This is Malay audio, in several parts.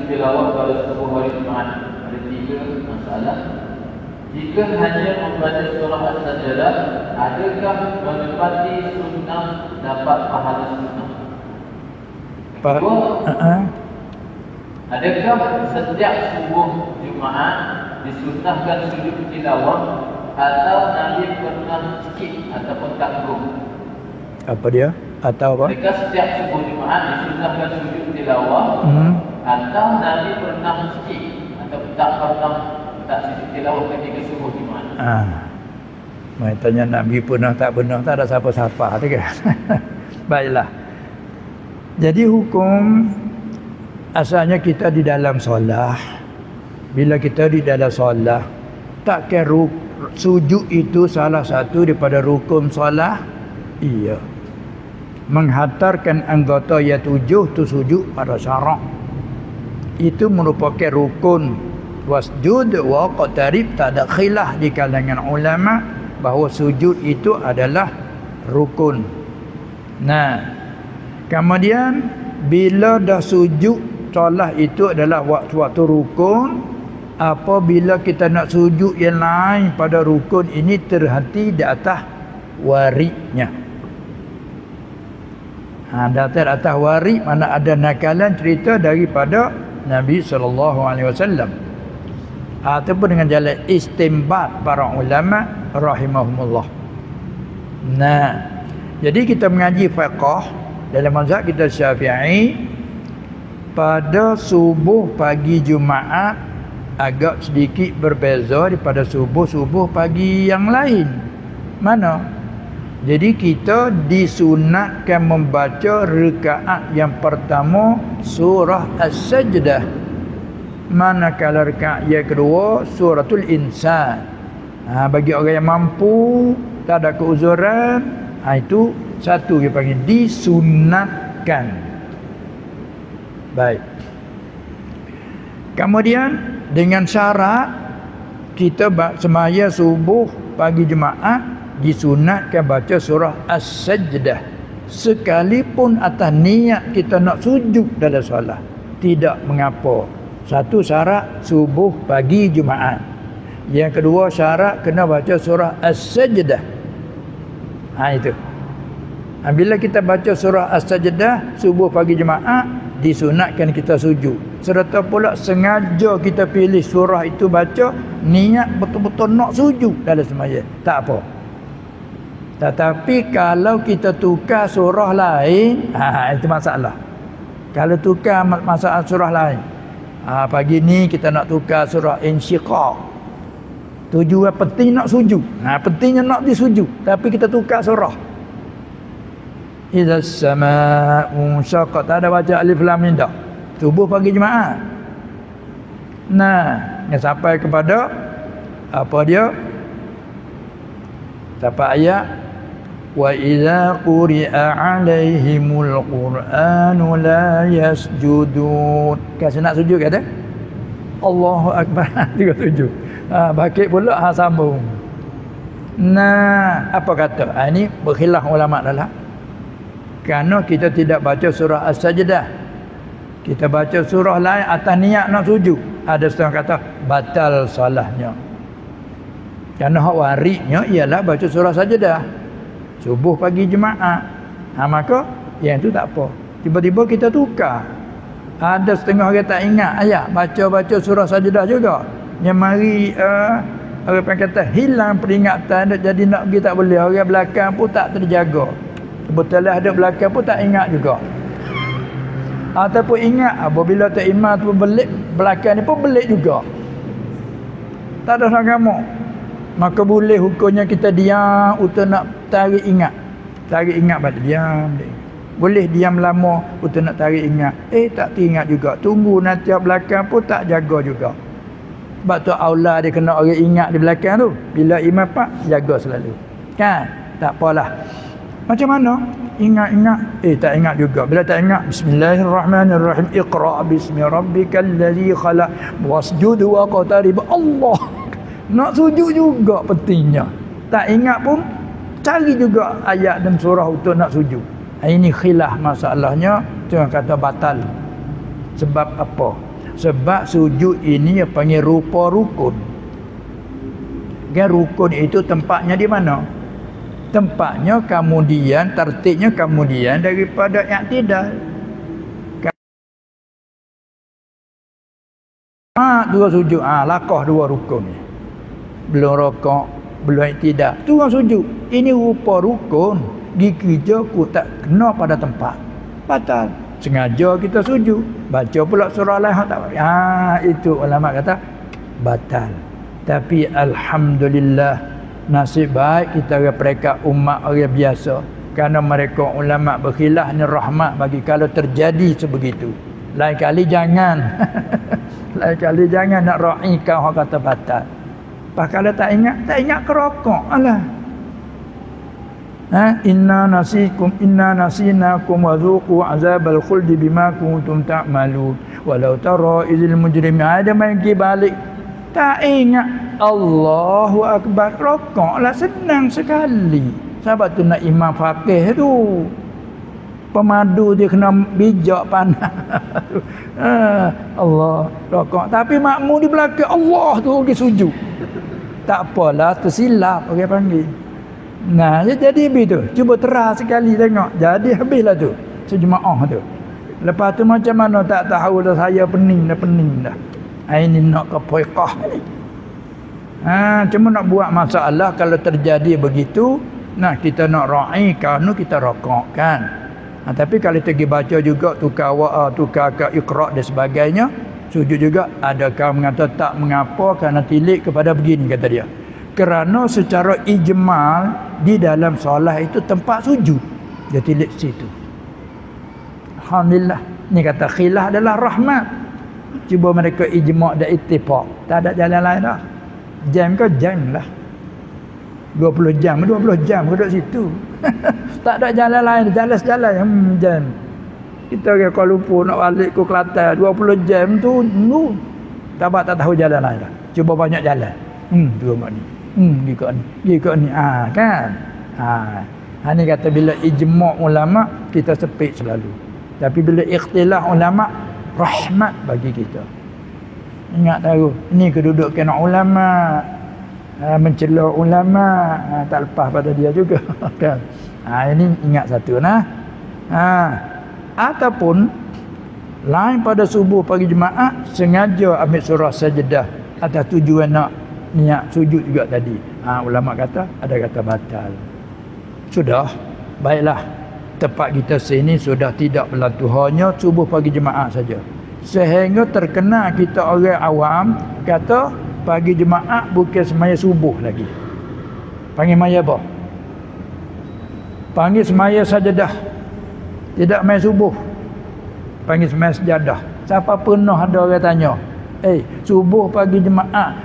tilawah pada sebuah hari Jumaat? Ada 3 masalah. Jika hanya membaca surah As-Sajdah, adakah menepati sunnah dapat pahala sunnah? Adakah setiap subuh Jumaat disunnahkan sujud tilawah atau Nabi pernah skip ataupun tanggung? Apa dia? Atau apa? Adakah setiap subuh Jumaat disunnahkan sujud tilawah atau Nabi pernah skip atau tak sujud tilawah ketika subuh Jumaat? Mai tanya Nabi pernah tak ada siapa-siapa tu kan. Baiklah. Jadi hukum asalnya kita di dalam solat. Bila kita di dalam solat, takkan sujud itu salah satu daripada rukun solat? Iya. Menghantarkan anggota yang 7 tu sujud pada syarak. Itu merupakan rukun. Wasjud wa qatarib, tak ada khilaf di kalangan ulama bahawa sujud itu adalah rukun. Nah, kemudian bila dah sujud solat itu adalah waktu-waktu rukun, apabila kita nak sujud yang lain pada rukun ini terhenti di atas waridnya. Di atas warid mana ada nakalan cerita daripada Nabi SAW. Ataupun dengan jalan istimbat para ulama rahimahumullah. Nah, jadi kita mengaji fiqh dalam mazhab kita Syafi'i, pada subuh pagi Jumaat agak sedikit berbeza daripada subuh pagi yang lain. Mana? Jadi kita disunatkan membaca rakaat yang pertama surah As-Sajdah. Manakala rakaat yang kedua suratul Insan. Bagi orang yang mampu, tak ada keuzuran, itu satu dia panggil disunatkan. Baik. Kemudian dengan syarat kita semaya subuh pagi Jumaat disunatkan baca surah As-Sajdah sekalipun atas niat kita nak sujud dalam solat. Tidak mengapa. Satu syarat subuh pagi Jumaat. Yang kedua syarat kena baca surah As-Sajdah. Itu. Bila kita baca surah As-Sajdah subuh pagi Jumaat, disunatkan kita sujud. Serta pula sengaja kita pilih surah itu baca, niat betul-betul nak sujud dalam sembahyang. Tak apa. Tetapi kalau kita tukar surah lain, itu masalah. Kalau tukar masalah surah lain, pagi ni kita nak tukar surah Insyiqaq. Tujuan penting nak sujud. Pentingnya nak disujud, tapi kita tukar surah. Idza as-samaa'u syaqqat, ada baca alif lam mim dak. Subuh pagi Jumaat. Yang sampai kepada apa dia? Sampai ayat wa idza quri'a 'alaihimul qur'anu la yasjudun. Kan nak sujud kata? Allahu akbar juga sujud. Bakit pula sambung. Apa kata? Ini berkhilaf ulama dalam. Kerana kita tidak baca surah As-Sajdah, kita baca surah lain atas niat nak sujud, ada setengah kata batal salahnya. Kerana hak waridnya ialah baca surah Sajdah subuh pagi Jumaat. Maka yang itu tak apa. Tiba-tiba kita tukar. Ada setengah orang tak ingat ayat, baca-baca surah Sajdah juga. Yang mari orang kata hilang peringatan, jadi nak pergi tak boleh. Orang belakang pun tak terjaga. Kebetulan ada belakang pun tak ingat juga. Ataupun ingat apabila tak imam tu belik, belakang ni pun belik juga. Tak ada agama. Maka boleh hukumnya kita diam untuk nak tarik ingat. Tarik ingat balik diam. Boleh diam lama untuk nak tarik ingat. Tak teringat juga. Tunggu nanti belakang pun tak jaga juga. Sebab tu aula dia kena orang ingat di belakang tu. Bila imam pak jaga selalu. Kan? Tak apalah. Macam mana? Ingat-ingat. Tak ingat juga. Bila tak ingat, Bismillahirrahmanirrahim. Iqra' bismi rabbikal ladzi khalaq wasjud wa qatarib. Allah. Nak sujud juga pentingnya. Tak ingat pun cari juga ayat dan surah untuk nak sujud. Ini khilaf masalahnya. Jangan kata batal. Sebab apa? Sebab sujud ini yang panggil rupa rukun. Kan rukun itu tempatnya di mana? Tempatnya kemudian, tertibnya kemudian daripada i'tidal. Dua sujud, lakah dua rukun. Belum rokok, belum i'tidal. Tu orang sujud. Ini rupa rukun. Gigi je ku tak kena pada tempat. Batal. Sengaja kita sujud. Baca pula surah lain tak. Itu ulama kata batal. Tapi alhamdulillah, nasib baik kita mereka umat orang biasa. Kerana mereka ulama berkhilaf ni rahmat bagi kalau terjadi sebegitu. Lain kali jangan. Lain kali jangan nak ra'ikan orang kata batal. Pas kalau tak ingat kerokok. Alah. Inna nasinakum wa dhuqu azabal khuldi bima kuntum ta'malun. Walau tara izil mujrimin ada main balik. Tak ingat Allahu Akbar, rokoklah senang sekali. Sebab tu nak imam faqih tu, pemadu dia kena bijak panas. Allah rokok. Tapi makmum di belakang Allah tu pergi sujud. Tak apalah, tersilap orang panggil. Nah, jadi begitu. Cuba terang sekali tengok. Jadi habislah tu sejemaah tu. Lepas tu macam mana tak tahu dah, saya pening dah. Ini nak ke fiqah ni. Cuma nak buat masalah kalau terjadi begitu. Nah, kita nak ra'i kerana kita rokokkan. Tapi kalau kita pergi baca juga tukar ke iqra' dan sebagainya, sujud juga. Adakah mengata tak mengapa kerana tilik kepada begini kata dia. Kerana secara ijmal di dalam solat itu tempat sujud. Dia tilik situ. Alhamdulillah. Ni kata khilaf adalah rahmat. Cuba mereka ijma' dan ittifaq. Tak ada jalan lain dah. Jam ke jam lah. 20 jam duduk situ. Tak ada jalan lain, jalan jam. Kita ke Kuala Lumpur nak balik ke Kelantan 20 jam tu tak tahu jalan lain dah. Cuba banyak jalan. Dua mak ni. Gi ke ni. Kan? Ni kata bila ijma' ulama kita sepit selalu. Tapi bila ikhtilaf ulama rahmat bagi kita. Ingat tahu, ini kedudukan ulama, mencela ulama, tak lepas pada dia juga. Kan? Ini ingat satu nah. Ataupun lain pada subuh pagi jemaah sengaja ambil surah sajdah atas tujuan nak niat sujud juga tadi. Ulama kata ada kata batal. Sudah, baiklah. Tempat kita sini sudah tidak berlaku hanya subuh pagi jemaah saja. Sehingga terkena kita orang awam kata pagi jemaah bukan semaya subuh lagi. Panggil maya apa? Panggil semaya sajadah. Tidak main subuh. Panggil semaya sajadah. Siapa pernah ada orang tanya, subuh pagi jemaah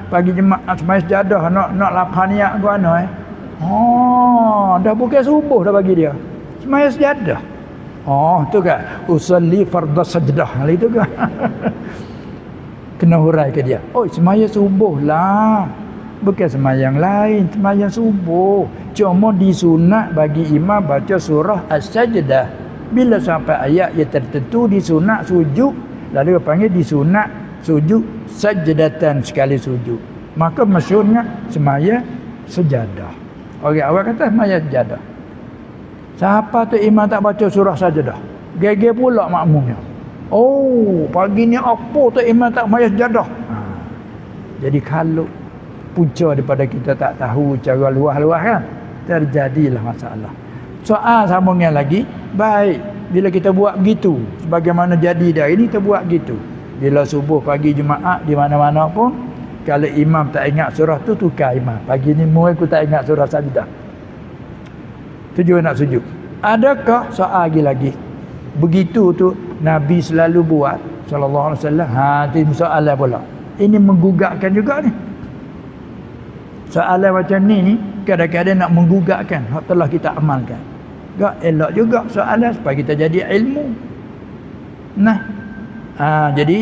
semaya sajadah nak lapan niat ke mana dah bukan subuh dah bagi dia. Semaya sajadah. Tu kan usalli fardhu sajdah. Hal itu kan. Kena hurai ke dia. Semaya subuh lah. Bukan semayang lain, semayang subuh. Cuma disunat bagi imam baca surah As-Sajdah. Bila sampai ayat yang tertentu disunat sujud, lalu panggil disunat sujud sajdatan sekali sujud. Maka maksudnya semaya sejadah. Orang awal kata semaya sejadah. Siapa tu imam tak baca surah Sajdah? Geger pula makmumnya. Pagi ni apa tu imam tak semaya sejadah? Jadi kalau punca daripada kita tak tahu cara luah-luah kan, terjadilah masalah. Soal sambungnya lagi, baik bila kita buat begitu, sebagaimana jadi dah ini kita buat gitu. Bila subuh pagi jemaah di mana-mana pun, kalau imam tak ingat surah tu tukar imam. Pagi ni aku tak ingat surah Sajdah. Tujuan nak sujud. Adakah soal lagi? Begitu tu Nabi selalu buat sallallahu alaihi wasallam. Itu soalan pula. Ini menggugatkan juga ni. Soalan macam ni kadang-kadang nak menggugatkan hak telah kita amalkan. Tak elok juga soalan supaya kita jadi ilmu. Jadi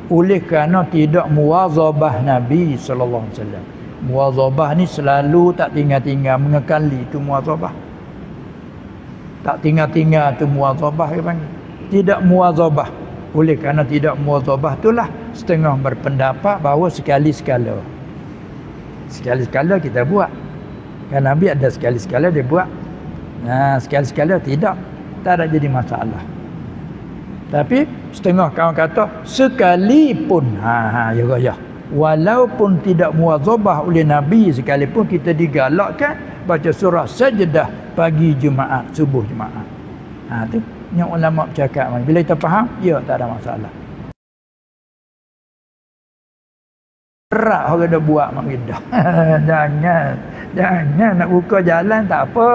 oleh kerana tidak muwazabah Nabi sallallahu alaihi wasallam. Muwazabah ni selalu tak tinggal-tinggal mengekali tu muwazabah. Tak tinggal-tinggal tu muwazabah dia panggil. Tidak muwazabah. Oleh kerana tidak muwazabah itulah setengah berpendapat bahawa sekali-sekala. Sekali-sekala kita buat. Kan Nabi ada sekali-sekala dia buat. Nah, sekali-sekala tidak. Tak ada jadi masalah. Tapi setengah kawan kata sekalipun ya. Walaupun tidak muwazabah oleh Nabi sekalipun kita digalakkan baca surah Sajdah pagi Jumaat, subuh Jumaat. Tu yang ulama bercakap. Bila kita faham, ya tak ada masalah. Berat orang dah buat mak dah. Jangan nak buka jalan tak apa.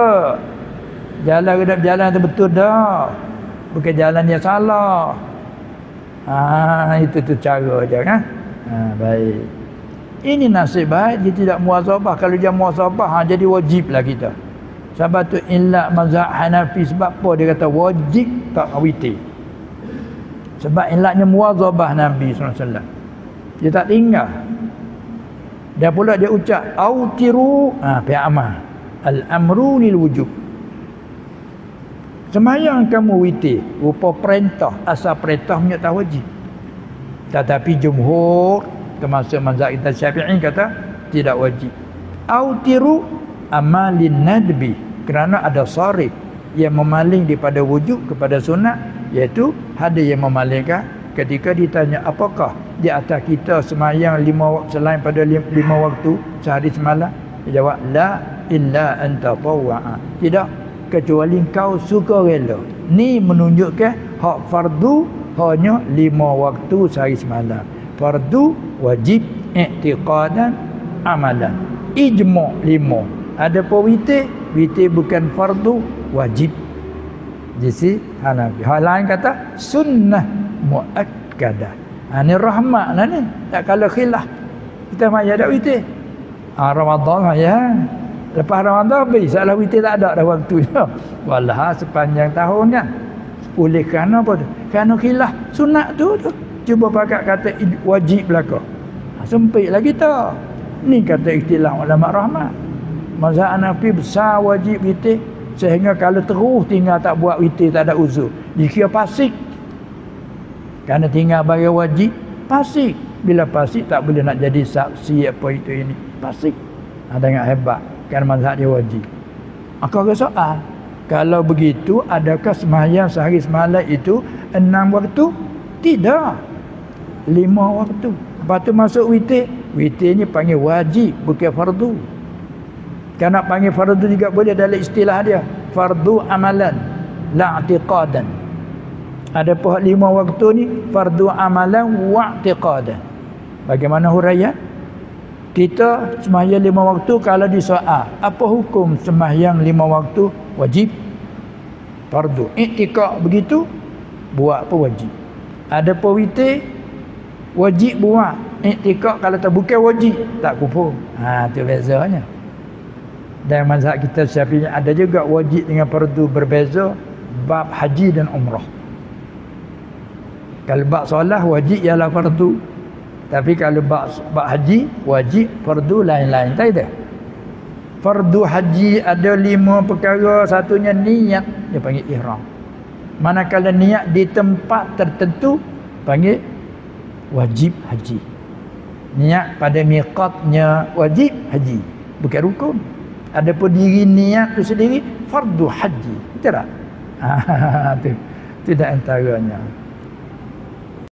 Jalan kedap jalan tu betul dah. Bukan jalan yang salah. Itu tu cara je kan. Baik. Ini nasib baik dia tidak muwazabah. Kalau dia muwazabah jadi wajiblah kita. Sebab tu illa mazhab Hanafi, sebab apa dia kata wajib tak witir. Sebab ilahnya muwazabah Nabi SAW. Dia tak tinggal. Dan pula dia ucap autiru pihak amal. Al-amru lil wujub. Semayang kamu witir rupa perintah, asal perintah punya tak wajib. Tetapi jumhur termasuk mazhab kita Syafi'i kata tidak wajib. Autiru amalin nadbi, kerana ada sarif yang memaling daripada wujub kepada sunat, iaitu ada yang memalingkan ketika ditanya apakah di atas kita semayang 5 selain pada 5 waktu sehari semalam, dia jawab la illa anta tawwa'a, tidak kecuali kau suka rela. Ni menunjukkan hak fardu hanya 5 waktu sehari semalam. Fardu wajib i'tiqadan amalan. Ijma' 5. Ada pun witir bukan fardu wajib. Jadi Hanafi. Hal lain kata sunnah muakkadah. Ni rahmat lah ni. Tak kalau khilaf. Kita maya dak witir. Ramadan ya. Lepas Ramadan habis, salah witir tak ada dah waktunya. Walah sepanjang tahun kan. Oleh kerana apa tu? Kerana khilaf sunat tu. Cuba pakat kata wajib belaka. Sempit lah kita. Ni kata ikhtilaf ulama rahmat. Mazhab Hanafi besar wajib witir, sehingga kalau terus tinggal tak buat witir tak ada uzur, dikira fasik. Kerana tinggal bagi wajib fasik. Bila fasik tak boleh nak jadi saksi apa itu ini. Fasik. Dengan hebat. Kerana mazhab dia wajib. Aku ada soal. Kalau begitu, adakah sembahyang sehari semalam itu 6 waktu? Tidak. 5 waktu. Lepas tu masuk witir. Witir ni panggil wajib, bukan fardu. Kalau nak panggil fardu juga boleh dalam istilah dia. Fardu amalan, la i'tiqadan. Ada pun 5 waktu ni fardu amalan wa i'tiqadan. Bagaimana huraian? Kita sembahyang 5 waktu, kalau disoal apa hukum sembahyang 5 waktu? Wajib. Fardu. I'tiqad begitu, buat apa wajib. Ada pun witir wajib buat. I'tiqad kalau tak bukan wajib, tak kufur. Tu bezanya. Dan mazhab kita Syafi'i ada juga wajib dengan fardu berbeza bab haji dan umrah. Kalau bab solat wajib ialah fardu. Tapi kalau bab haji wajib fardu lain-lain. Tak ada. Fardu haji ada 5 perkara, satunya niat, dia panggil ihram. Manakala niat di tempat tertentu panggil wajib haji. Niat pada miqatnya wajib haji, bukan rukun. Adapun diri niat tu sendiri fardu haji. Betul tak? Itu tidak antaranya.